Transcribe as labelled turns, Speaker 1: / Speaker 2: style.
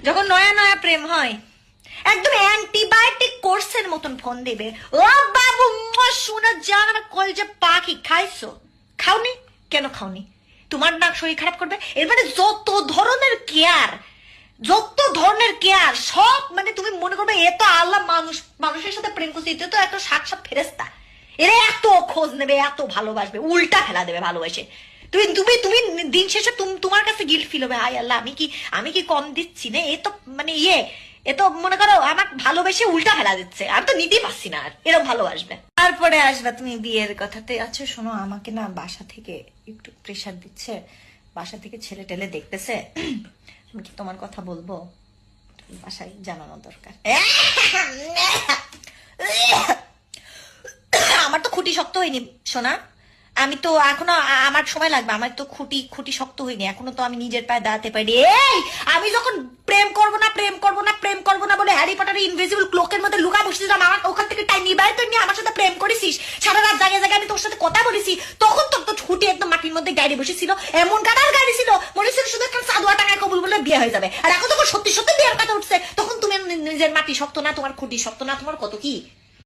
Speaker 1: যখন নয়া নয়া প্রেম হয় একদম অ্যান্টিবায়োটিক কোর্সের মতন ফোন দিবে, ও বাবু শোনা যান আমার কলজা পাখি, খাইছো? খাওনি? কেন খাওনি? তোমার না শরীর খারাপ করবে? এর মানে যত ধরনের কেয়ার, যত ধরনের কেয়ার সব, মানে তুমি মনে করবে এ তো আল্লাহ মানুষের সাথে প্রেম করছে, এটা তো একটা সাক্ষাৎ ফেরেস্তা। এরা এত খোঁজ নেবে, এত ভালোবাসবে, উল্টা ফেলা দেবে ভালোবাসে। তুমি তুমি তুমি দিন শেষে তোমার কাছে গিল্ট ফিল হবে, হায় আল্লাহ আমি কি কম দিচ্ছি না? এ তো মানে এ তো মনে করো আমার ভালোবেসে উল্টা ফেলা দিচ্ছে, আমি তো নিতেই পারছি না আর। এরকম ভালোবাসবে, তারপরে আসবে তুমি বিয়ের কথাতে। আচ্ছা শোনো, আমাকে না বাসা থেকে একটু প্রেশার দিচ্ছে, বাসা থেকে ছেলে টেলে দেখতেছে, আমি কি তোমার কথা বলবো? বাসায় জানানো দরকার। আমার তো খুঁটি শক্ত হয়নি সোনা, আমি তো এখনো, আমার সময় লাগবে, আমার তো খুঁটি শক্ত হয়নি এখনো, তো আমি নিজের পায়ে দাঁড়াতে পারি। এই আমি যখন প্রেম করবো না বলে হ্যারি পটারের ইনভিজিবল ক্লোকের মধ্যে লুকা বসেছিলাম, আমার ওখান থেকে টাইম নিয়ে তুই নিয়ে আমার সাথে প্রেম করেছিস, সারা রাত জায়গায় আমি তোর সাথে কথা বলেছি, তখন তোর তো ছুটি একদম মাটির মধ্যে গাড়ি বসেছিল, এমন কাটার গাড়ি ছিল, মনে ছিল শুধু একটা সাদুয়া টাকায় কবুল বলে বিয়ে হয়ে যাবে। আর এখন তখন সত্যি সত্যি বিয়ের কথা উঠছে, তখন তুমি নিজের মাটি শক্ত না, তোমার খুঁটি শক্ত না, তোমার কত কি